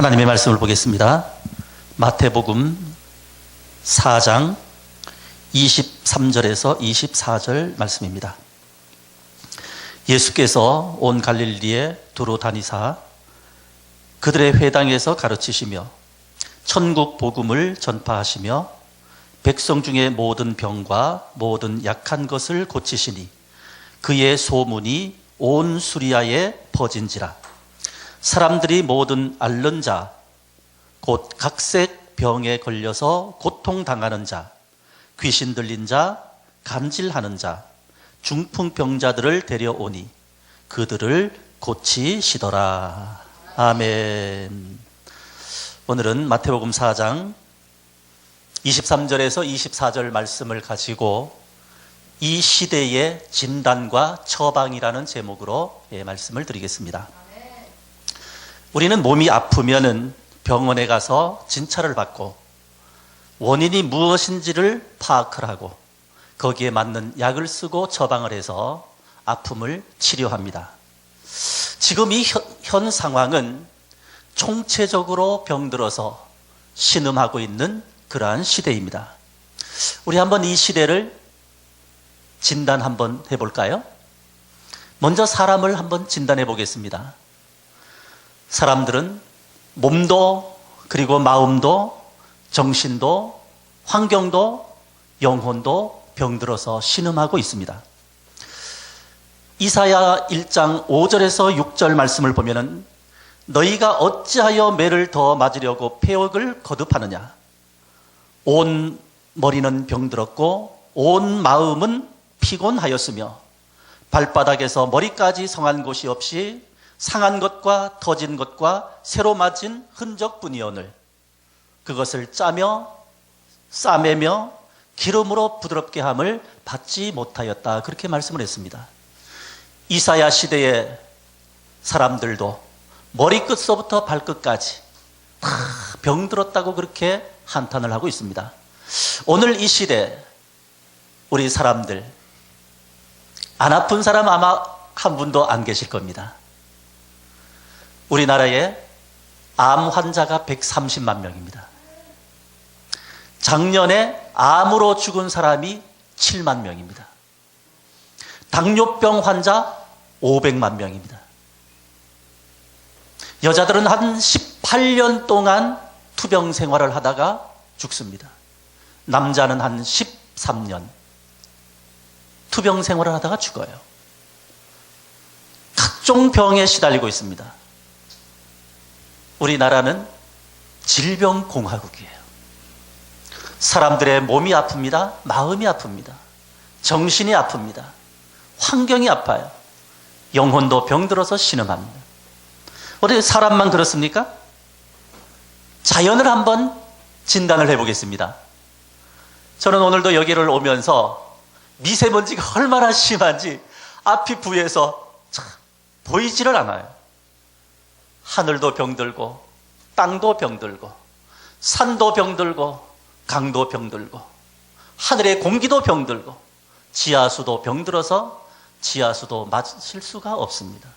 하나님의 말씀을 보겠습니다. 마태복음 4장 23절에서 24절 말씀입니다. 예수께서 온 갈릴리에 두루 다니사 그들의 회당에서 가르치시며 천국 복음을 전파하시며 백성 중에 모든 병과 모든 약한 것을 고치시니 그의 소문이 온 수리아에 퍼진지라. 사람들이 모든 앓는 자, 곧 각색 병에 걸려서 고통당하는 자, 귀신 들린 자, 간질하는 자, 중풍병자들을 데려오니 그들을 고치시더라. 아멘. 오늘은 마태복음 4장 23절에서 24절 말씀을 가지고 이 시대의 진단과 처방이라는 제목으로 말씀을 드리겠습니다. 우리는 몸이 아프면은 병원에 가서 진찰을 받고 원인이 무엇인지를 파악을 하고 거기에 맞는 약을 쓰고 처방을 해서 아픔을 치료합니다. 지금 이 현 상황은 총체적으로 병들어서 신음하고 있는 그러한 시대입니다. 우리 한번 이 시대를 진단 한번 해볼까요? 먼저 사람을 한번 진단해 보겠습니다. 사람들은 몸도 그리고 마음도 정신도 환경도 영혼도 병들어서 신음하고 있습니다. 이사야 1장 5절에서 6절 말씀을 보면은 너희가 어찌하여 매를 더 맞으려고 폐역을 거듭하느냐. 온 머리는 병들었고 온 마음은 피곤하였으며 발바닥에서 머리까지 성한 곳이 없이 상한 것과 터진 것과 새로 맞은 흔적뿐이오늘 그것을 짜며 싸매며 기름으로 부드럽게 함을 받지 못하였다. 그렇게 말씀을 했습니다. 이사야 시대의 사람들도 머리끝서부터 발끝까지 다 병들었다고 그렇게 한탄을 하고 있습니다. 오늘 이 시대 우리 사람들 안 아픈 사람 아마 한 분도 안 계실 겁니다. 우리나라에 암 환자가 130만 명입니다. 작년에 암으로 죽은 사람이 7만 명입니다. 당뇨병 환자 500만 명입니다. 여자들은 한 18년 동안 투병 생활을 하다가 죽습니다. 남자는 한 13년 투병 생활을 하다가 죽어요. 각종 병에 시달리고 있습니다. 우리나라는 질병공화국이에요. 사람들의 몸이 아픕니다. 마음이 아픕니다. 정신이 아픕니다. 환경이 아파요. 영혼도 병들어서 신음합니다. 어떻게 사람만 그렇습니까? 자연을 한번 진단을 해보겠습니다. 저는 오늘도 여기를 오면서 미세먼지가 얼마나 심한지 앞이 부여서 참 보이지를 않아요. 하늘도 병들고 땅도 병들고 산도 병들고 강도 병들고 하늘의 공기도 병들고 지하수도 병들어서 지하수도 마실 수가 없습니다.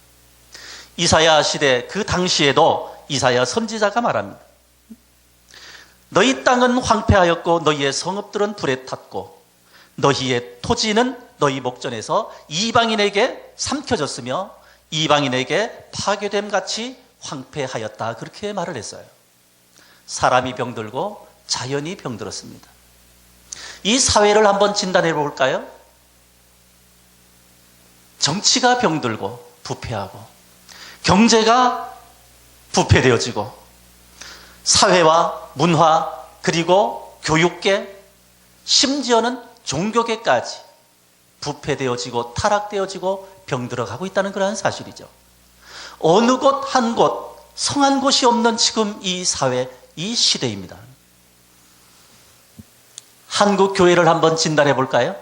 이사야 시대 그 당시에도 이사야 선지자가 말합니다. 너희 땅은 황폐하였고 너희의 성읍들은 불에 탔고 너희의 토지는 너희 목전에서 이방인에게 삼켜졌으며 이방인에게 파괴됨 같이 황폐하였다. 그렇게 말을 했어요. 사람이 병들고 자연이 병들었습니다. 이 사회를 한번 진단해 볼까요? 정치가 병들고 부패하고 경제가 부패되어지고 사회와 문화 그리고 교육계 심지어는 종교계까지 부패되어지고 타락되어지고 병들어가고 있다는 그러한 사실이죠. 어느 곳 한 곳 성한 곳이 없는 지금 이 사회 이 시대입니다. 한국 교회를 한번 진단해 볼까요?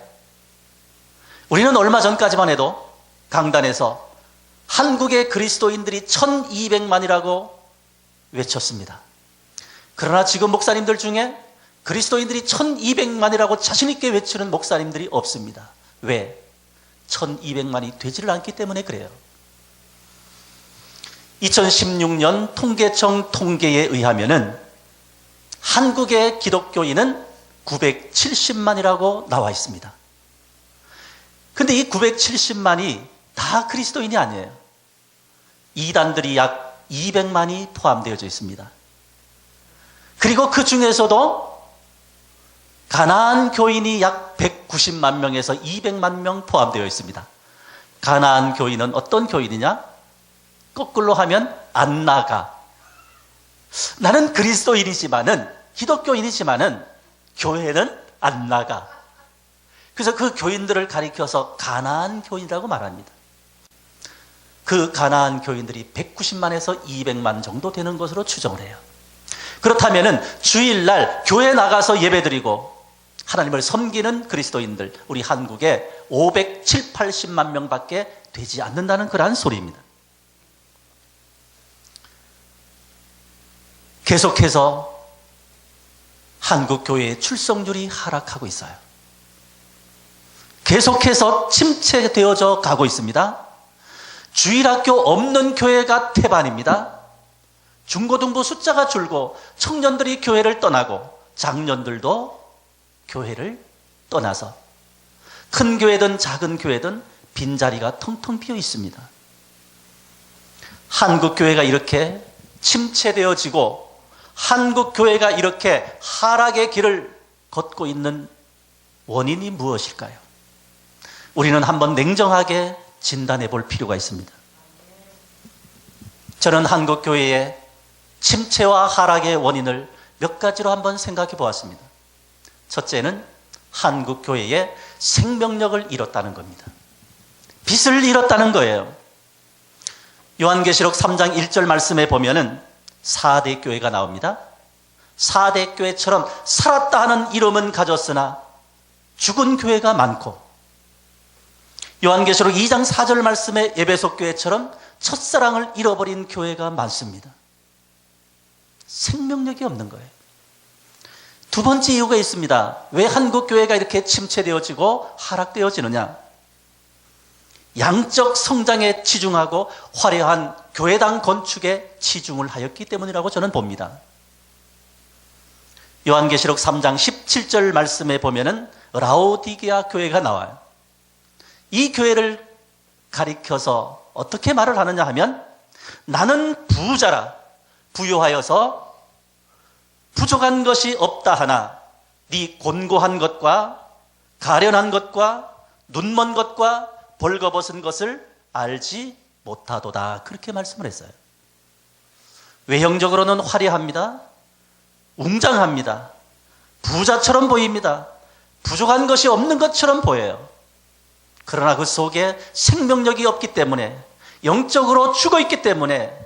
우리는 얼마 전까지만 해도 강단에서 한국의 그리스도인들이 1200만이라고 외쳤습니다. 그러나 지금 목사님들 중에 그리스도인들이 1200만이라고 자신있게 외치는 목사님들이 없습니다. 왜? 1200만이 되지를 않기 때문에 그래요. 2016년 통계청 통계에 의하면은 한국의 기독교인은 970만이라고 나와 있습니다. 근데 이 970만이 다 그리스도인이 아니에요. 이단들이 약 200만이 포함되어져 있습니다. 그리고 그 중에서도 가나안 교인이 약 190만 명에서 200만 명 포함되어 있습니다. 가나안 교인은 어떤 교인이냐? 거꾸로 하면 안 나가. 나는 그리스도인이지만은, 기독교인이지만은 교회는 안 나가. 그래서 그 교인들을 가리켜서 가나안 교인이라고 말합니다. 그 가나안 교인들이 190만에서 200만 정도 되는 것으로 추정을 해요. 그렇다면은 주일날 교회 나가서 예배드리고 하나님을 섬기는 그리스도인들, 우리 한국에 570, 80만 명밖에 되지 않는다는 그러한 소리입니다. 계속해서 한국 교회의 출석률이 하락하고 있어요. 계속해서 침체되어져 가고 있습니다. 주일학교 없는 교회가 태반입니다. 중고등부 숫자가 줄고 청년들이 교회를 떠나고 장년들도 교회를 떠나서 큰 교회든 작은 교회든 빈자리가 텅텅 비어 있습니다. 한국 교회가 이렇게 침체되어지고 한국 교회가 이렇게 하락의 길을 걷고 있는 원인이 무엇일까요? 우리는 한번 냉정하게 진단해 볼 필요가 있습니다. 저는 한국 교회의 침체와 하락의 원인을 몇 가지로 한번 생각해 보았습니다. 첫째는 한국 교회의 생명력을 잃었다는 겁니다. 빛을 잃었다는 거예요. 요한계시록 3장 1절 말씀에 보면은 4대 교회가 나옵니다. 4대 교회처럼 살았다 하는 이름은 가졌으나 죽은 교회가 많고, 요한계시록 2장 4절 말씀에 에베소 교회처럼 첫사랑을 잃어버린 교회가 많습니다. 생명력이 없는 거예요. 두 번째 이유가 있습니다. 왜 한국 교회가 이렇게 침체되어지고 하락되어지느냐? 양적 성장에 치중하고 화려한 교회당 건축에 치중을 하였기 때문이라고 저는 봅니다. 요한계시록 3장 17절 말씀에 보면은 라오디게아 교회가 나와요. 이 교회를 가리켜서 어떻게 말을 하느냐 하면, 나는 부자라, 부유하여서 부족한 것이 없다 하나 네 곤고한 것과 가련한 것과 눈먼 것과 벌거벗은 것을 알지 못하도다, 그렇게 말씀을 했어요. 외형적으로는 화려합니다. 웅장합니다. 부자처럼 보입니다. 부족한 것이 없는 것처럼 보여요. 그러나 그 속에 생명력이 없기 때문에, 영적으로 죽어있기 때문에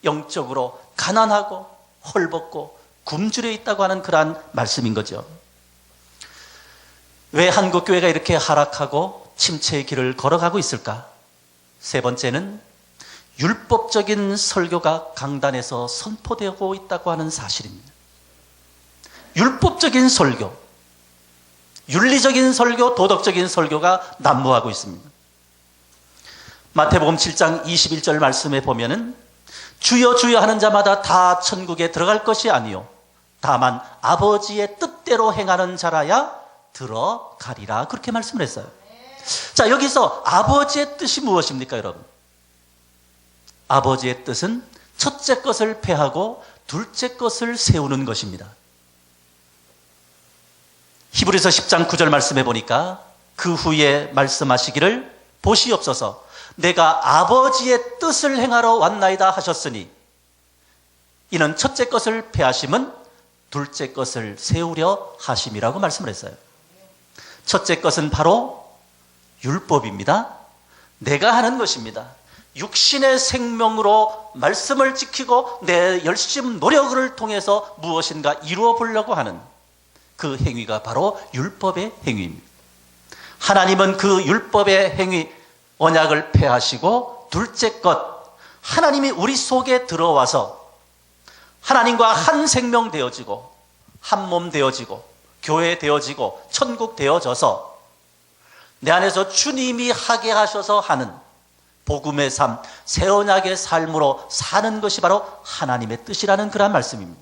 영적으로 가난하고 헐벗고 굶주려 있다고 하는 그러한 말씀인 거죠. 왜 한국 교회가 이렇게 하락하고 침체의 길을 걸어가고 있을까? 세 번째는 율법적인 설교가 강단에서 선포되고 있다고 하는 사실입니다. 율법적인 설교, 윤리적인 설교, 도덕적인 설교가 난무하고 있습니다. 마태복음 7장 21절 말씀에 보면은 주여 주여 하는 자마다 다 천국에 들어갈 것이 아니요 다만 아버지의 뜻대로 행하는 자라야 들어가리라, 그렇게 말씀을 했어요. 자, 여기서 아버지의 뜻이 무엇입니까, 여러분? 아버지의 뜻은 첫째 것을 폐하고 둘째 것을 세우는 것입니다. 히브리서 10장 9절 말씀해 보니까 그 후에 말씀하시기를 보시옵소서 내가 아버지의 뜻을 행하러 왔나이다 하셨으니 이는 첫째 것을 폐하심은 둘째 것을 세우려 하심이라고 말씀을 했어요. 첫째 것은 바로 율법입니다. 내가 하는 것입니다. 육신의 생명으로 말씀을 지키고 내 열심 노력을 통해서 무엇인가 이루어 보려고 하는 그 행위가 바로 율법의 행위입니다. 하나님은 그 율법의 행위, 언약을 폐하시고 둘째 것, 하나님이 우리 속에 들어와서 하나님과 한 생명 되어지고 한 몸 되어지고 교회 되어지고 천국 되어져서 내 안에서 주님이 하게 하셔서 하는 복음의 삶, 새 언약의 삶으로 사는 것이 바로 하나님의 뜻이라는 그런 말씀입니다.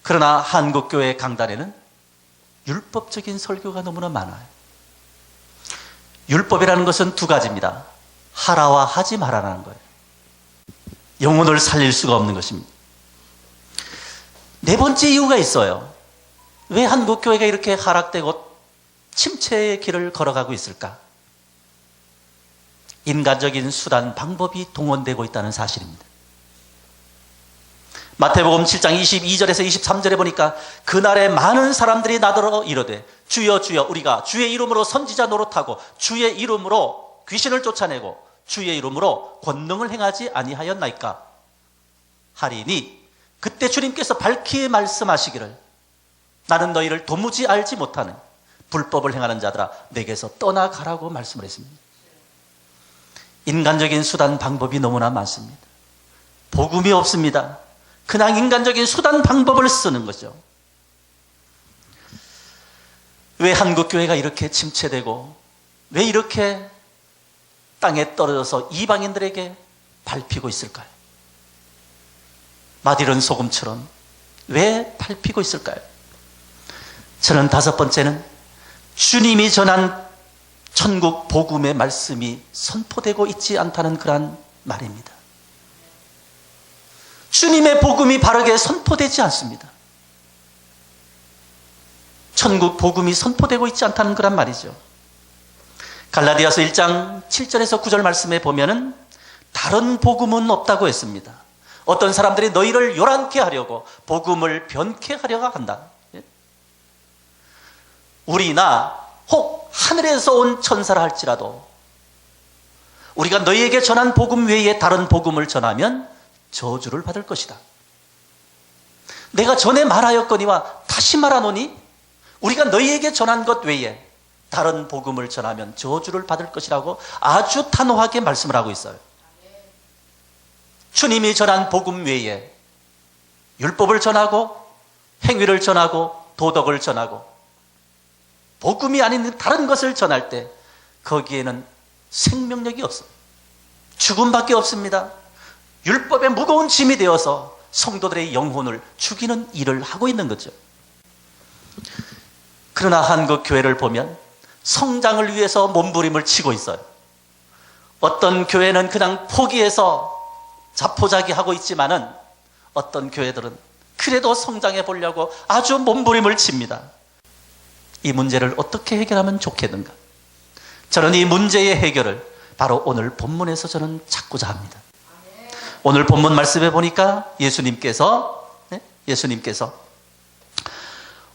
그러나 한국교회 강단에는 율법적인 설교가 너무나 많아요. 율법이라는 것은 두 가지입니다. 하라와 하지 말아라는 거예요. 영혼을 살릴 수가 없는 것입니다. 네 번째 이유가 있어요. 왜 한국교회가 이렇게 하락되고 침체의 길을 걸어가고 있을까? 인간적인 수단, 방법이 동원되고 있다는 사실입니다. 마태복음 7장 22절에서 23절에 보니까 그날에 많은 사람들이 나더러 이르되 주여 주여 우리가 주의 이름으로 선지자 노릇하고 주의 이름으로 귀신을 쫓아내고 주의 이름으로 권능을 행하지 아니하였나이까 하리니 그때 주님께서 밝히 말씀하시기를 나는 너희를 도무지 알지 못하는 불법을 행하는 자들아 내게서 떠나가라고 말씀을 했습니다. 인간적인 수단 방법이 너무나 많습니다. 복음이 없습니다. 그냥 인간적인 수단 방법을 쓰는 거죠. 왜 한국교회가 이렇게 침체되고 왜 이렇게 땅에 떨어져서 이방인들에게 밟히고 있을까요? 마디른 소금처럼 왜 밟히고 있을까요? 저는 다섯 번째는 주님이 전한 천국 복음의 말씀이 선포되고 있지 않다는 그런 말입니다. 주님의 복음이 바르게 선포되지 않습니다. 천국 복음이 선포되고 있지 않다는 그런 말이죠. 갈라디아서 1장 7절에서 9절 말씀에 보면은 다른 복음은 없다고 했습니다. 어떤 사람들이 너희를 요란케 하려고 복음을 변케 하려고 한다. 우리나 혹 하늘에서 온 천사라 할지라도 우리가 너희에게 전한 복음 외에 다른 복음을 전하면 저주를 받을 것이다. 내가 전에 말하였거니와 다시 말하노니 우리가 너희에게 전한 것 외에 다른 복음을 전하면 저주를 받을 것이라고 아주 단호하게 말씀을 하고 있어요. 주님이 전한 복음 외에 율법을 전하고 행위를 전하고 도덕을 전하고 복음이 아닌 다른 것을 전할 때 거기에는 생명력이 없어요. 죽음밖에 없습니다. 율법의 무거운 짐이 되어서 성도들의 영혼을 죽이는 일을 하고 있는 거죠. 그러나 한국 교회를 보면 성장을 위해서 몸부림을 치고 있어요. 어떤 교회는 그냥 포기해서 자포자기하고 있지만은 어떤 교회들은 그래도 성장해 보려고 아주 몸부림을 칩니다. 이 문제를 어떻게 해결하면 좋겠는가? 저는 이 문제의 해결을 바로 오늘 본문에서 저는 찾고자 합니다. 오늘 본문 말씀에 보니까 예수님께서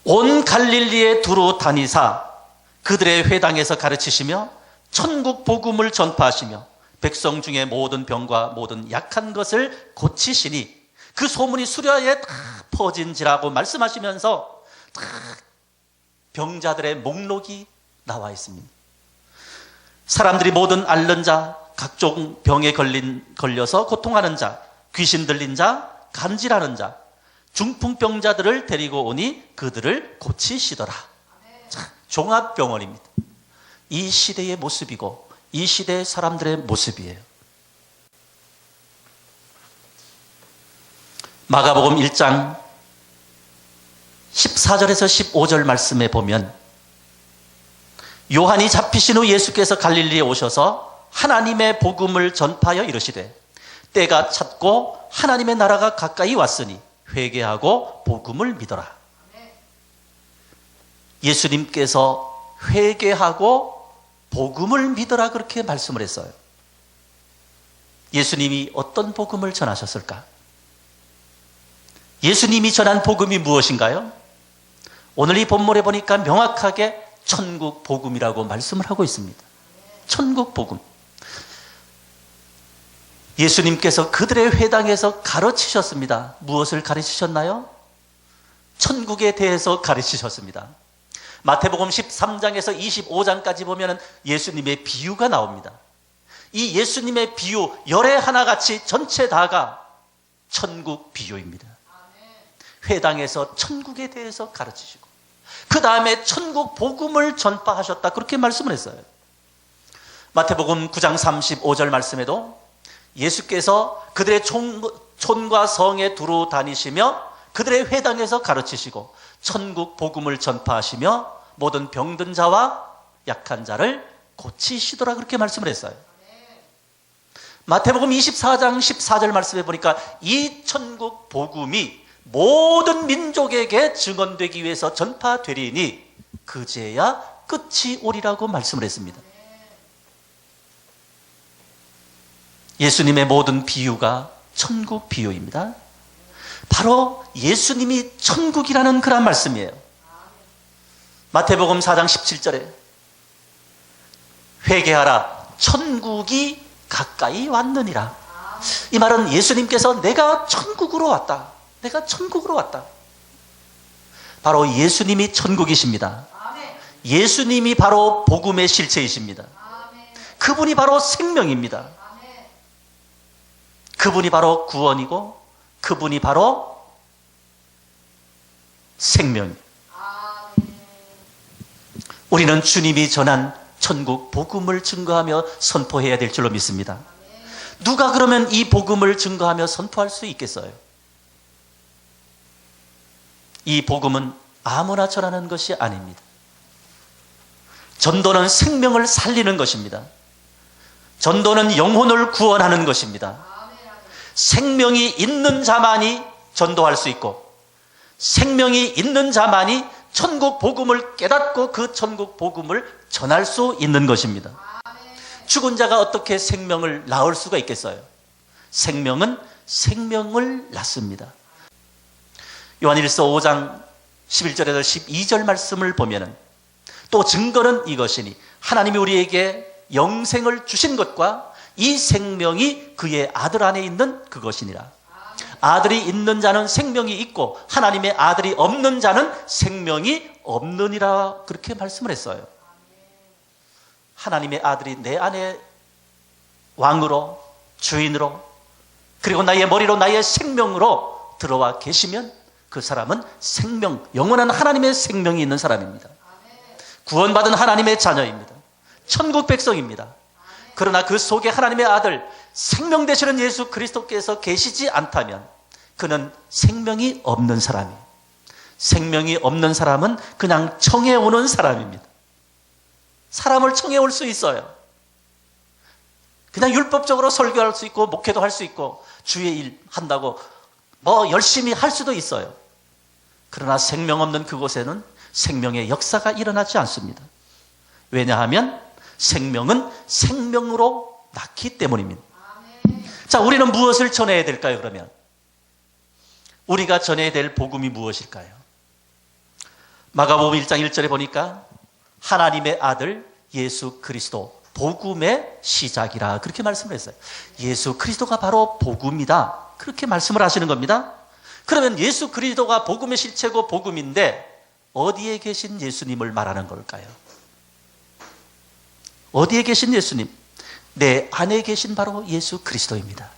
온 갈릴리에 두루 다니사 그들의 회당에서 가르치시며 천국 복음을 전파하시며 백성 중에 모든 병과 모든 약한 것을 고치시니 그 소문이 수려에 다 퍼진지라고 말씀하시면서 다 병자들의 목록이 나와 있습니다. 사람들이 모든 앓는 자, 각종 병에 걸려서 고통하는 자, 귀신 들린 자, 간질하는 자, 중풍병자들을 데리고 오니 그들을 고치시더라. 자, 종합병원입니다. 이 시대의 모습이고 이 시대의 사람들의 모습이에요. 마가복음 1장 14절에서 15절 말씀에 보면 요한이 잡히신 후 예수께서 갈릴리에 오셔서 하나님의 복음을 전파하여 이르시되 때가 찼고 하나님의 나라가 가까이 왔으니 회개하고 복음을 믿어라. 예수님께서 회개하고 복음을 믿어라 그렇게 말씀을 했어요. 예수님이 어떤 복음을 전하셨을까? 예수님이 전한 복음이 무엇인가요? 오늘 이 본문에 보니까 명확하게 천국 복음이라고 말씀을 하고 있습니다. 천국 복음. 예수님께서 그들의 회당에서 가르치셨습니다. 무엇을 가르치셨나요? 천국에 대해서 가르치셨습니다. 마태복음 13장에서 25장까지 보면 예수님의 비유가 나옵니다. 이 예수님의 비유 열의 하나같이 전체 다가 천국 비유입니다. 회당에서 천국에 대해서 가르치시고 그 다음에 천국 복음을 전파하셨다 그렇게 말씀을 했어요. 마태복음 9장 35절 말씀에도 예수께서 그들의 촌과 성에 두루 다니시며 그들의 회당에서 가르치시고 천국 복음을 전파하시며 모든 병든 자와 약한 자를 고치시더라 그렇게 말씀을 했어요. 마태복음 24장 14절 말씀해 보니까 이 천국 복음이 모든 민족에게 증언되기 위해서 전파되리니 그제야 끝이 오리라고 말씀을 했습니다. 예수님의 모든 비유가 천국 비유입니다. 바로 예수님이 천국이라는 그런 말씀이에요. 마태복음 4장 17절에 회개하라 천국이 가까이 왔느니라. 이 말은 예수님께서 내가 천국으로 왔다. 내가 천국으로 왔다. 바로 예수님이 천국이십니다. 예수님이 바로 복음의 실체이십니다. 그분이 바로 생명입니다. 그분이 바로 구원이고 그분이 바로 생명. 우리는 주님이 전한 천국 복음을 증거하며 선포해야 될 줄로 믿습니다. 누가 그러면 이 복음을 증거하며 선포할 수 있겠어요? 이 복음은 아무나 전하는 것이 아닙니다. 전도는 생명을 살리는 것입니다. 전도는 영혼을 구원하는 것입니다. 생명이 있는 자만이 전도할 수 있고 생명이 있는 자만이 천국 복음을 깨닫고 그 천국 복음을 전할 수 있는 것입니다. 죽은 자가 어떻게 생명을 낳을 수가 있겠어요? 생명은 생명을 낳습니다. 요한일서 5장 11절에서 12절 말씀을 보면은 또 증거는 이것이니 하나님이 우리에게 영생을 주신 것과 이 생명이 그의 아들 안에 있는 그것이니라. 아들이 있는 자는 생명이 있고 하나님의 아들이 없는 자는 생명이 없느니라 그렇게 말씀을 했어요. 하나님의 아들이 내 안에 왕으로 주인으로 그리고 나의 머리로 나의 생명으로 들어와 계시면 그 사람은 생명, 영원한 하나님의 생명이 있는 사람입니다. 구원받은 하나님의 자녀입니다. 천국 백성입니다. 그러나 그 속에 하나님의 아들 생명 되시는 예수 그리스도께서 계시지 않다면 그는 생명이 없는 사람이에요. 생명이 없는 사람은 그냥 청해오는 사람입니다. 사람을 청해올 수 있어요. 그냥 율법적으로 설교할 수 있고 목회도 할 수 있고 주의 일 한다고 뭐 열심히 할 수도 있어요. 그러나 생명 없는 그곳에는 생명의 역사가 일어나지 않습니다. 왜냐하면 생명은 생명으로 낳기 때문입니다. 자, 우리는 무엇을 전해야 될까요, 그러면? 우리가 전해야 될 복음이 무엇일까요? 마가복음 1장 1절에 보니까 하나님의 아들 예수 그리스도 복음의 시작이라 그렇게 말씀을 했어요. 예수 그리스도가 바로 복음이다 그렇게 말씀을 하시는 겁니다. 그러면 예수 그리스도가 복음의 실체고 복음인데 어디에 계신 예수님을 말하는 걸까요? 어디에 계신 예수님? 내 안에 계신 바로 예수 그리스도입니다.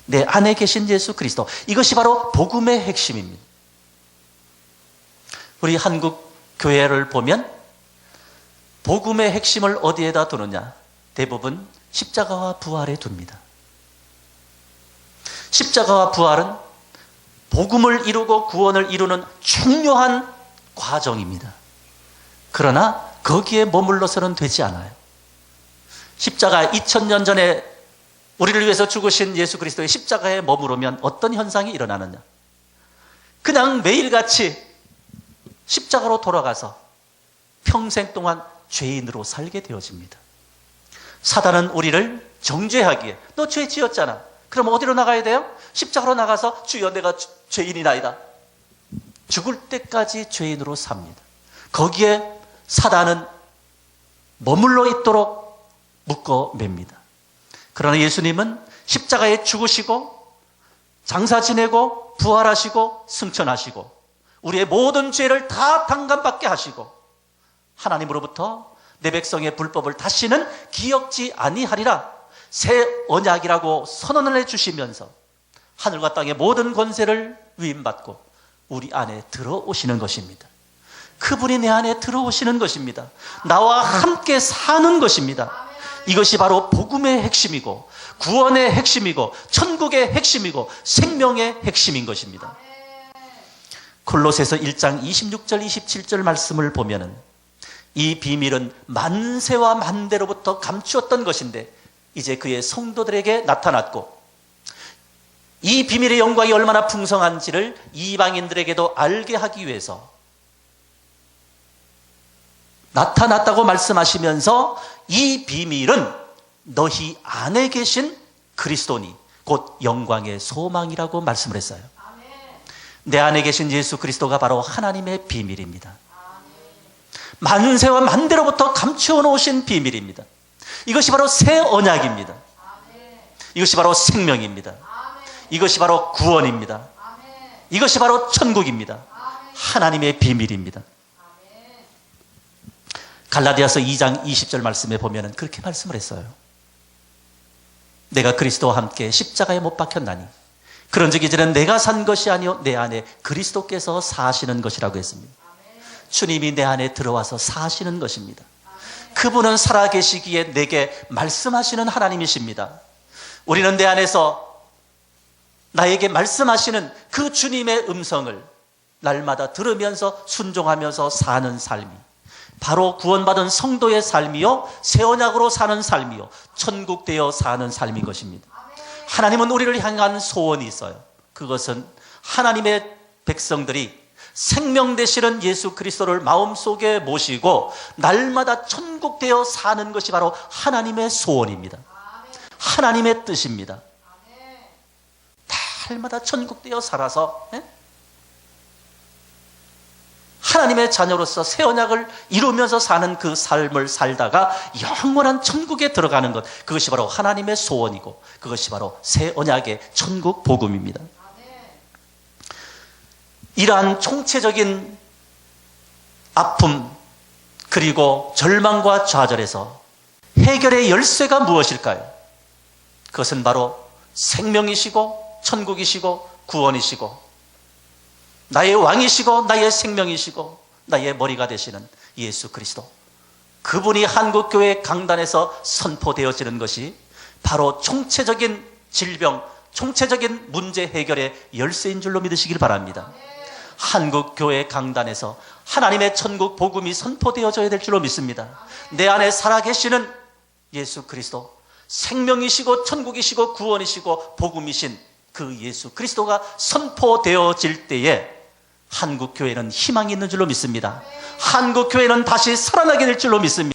내 안에 계신 예수 그리스도. 이것이 바로 복음의 핵심입니다. 우리 한국 교회를 보면 복음의 핵심을 어디에다 두느냐? 대부분 십자가와 부활에 둡니다. 십자가와 부활은 복음을 이루고 구원을 이루는 중요한 과정입니다. 그러나 거기에 머물러서는 되지 않아요. 십자가 2000년 전에 우리를 위해서 죽으신 예수 그리스도의 십자가에 머무르면 어떤 현상이 일어나느냐? 그냥 매일같이 십자가로 돌아가서 평생 동안 죄인으로 살게 되어집니다. 사단은 우리를 정죄하기에 너 죄 지었잖아. 그럼 어디로 나가야 돼요? 십자가로 나가서 주여 내가 죄인이나이다. 죽을 때까지 죄인으로 삽니다. 거기에 사단은 머물러 있도록 묶어 맵니다. 그러나 예수님은 십자가에 죽으시고 장사 지내고 부활하시고 승천하시고 우리의 모든 죄를 다 탕감받게 하시고 하나님으로부터 내 백성의 불법을 다시는 기억지 아니하리라 새 언약이라고 선언을 해주시면서 하늘과 땅의 모든 권세를 위임받고 우리 안에 들어오시는 것입니다. 그분이 내 안에 들어오시는 것입니다. 나와 함께 사는 것입니다. 이것이 바로 복음의 핵심이고 구원의 핵심이고 천국의 핵심이고 생명의 핵심인 것입니다. 골로새서 1장 26절 27절 말씀을 보면은 이 비밀은 만세와 만대로부터 감추었던 것인데 이제 그의 성도들에게 나타났고 이 비밀의 영광이 얼마나 풍성한지를 이방인들에게도 알게 하기 위해서 나타났다고 말씀하시면서 이 비밀은 너희 안에 계신 그리스도니 곧 영광의 소망이라고 말씀을 했어요. 내 안에 계신 예수 그리스도가 바로 하나님의 비밀입니다. 만세와 만대로부터 감추어 놓으신 비밀입니다. 이것이 바로 새 언약입니다. 이것이 바로 생명입니다. 이것이 바로 구원입니다. 이것이 바로 천국입니다. 하나님의 비밀입니다. 갈라디아서 2장 20절 말씀에 보면 그렇게 말씀을 했어요. 내가 그리스도와 함께 십자가에 못 박혔나니 그런즉 이제는 내가 산 것이 아니요 내 안에 그리스도께서 사시는 것이라고 했습니다. 주님이 내 안에 들어와서 사시는 것입니다. 그분은 살아계시기에 내게 말씀하시는 하나님이십니다. 우리는 내 안에서 나에게 말씀하시는 그 주님의 음성을 날마다 들으면서 순종하면서 사는 삶이 바로 구원받은 성도의 삶이요 새 언약으로 사는 삶이요 천국 되어 사는 삶인 것입니다. 하나님은 우리를 향한 소원이 있어요. 그것은 하나님의 백성들이 생명 되시는 예수 그리스도를 마음속에 모시고 날마다 천국 되어 사는 것이 바로 하나님의 소원입니다. 하나님의 뜻입니다. 날마다 천국 되어 살아서 하나님의 자녀로서 새 언약을 이루면서 사는 그 삶을 살다가 영원한 천국에 들어가는 것, 그것이 바로 하나님의 소원이고 그것이 바로 새 언약의 천국 복음입니다. 이러한 총체적인 아픔 그리고 절망과 좌절에서 해결의 열쇠가 무엇일까요? 그것은 바로 생명이시고 천국이시고 구원이시고 나의 왕이시고 나의 생명이시고 나의 머리가 되시는 예수 그리스도, 그분이 한국교회 강단에서 선포되어지는 것이 바로 총체적인 질병, 총체적인 문제 해결의 열쇠인 줄로 믿으시길 바랍니다. 한국교회 강단에서 하나님의 천국 복음이 선포되어져야 될 줄로 믿습니다. 내 안에 살아계시는 예수 그리스도, 생명이시고 천국이시고 구원이시고 복음이신 그 예수 그리스도가 선포되어질 때에 한국교회는 희망이 있는 줄로 믿습니다. 한국교회는 다시 살아나게 될 줄로 믿습니다.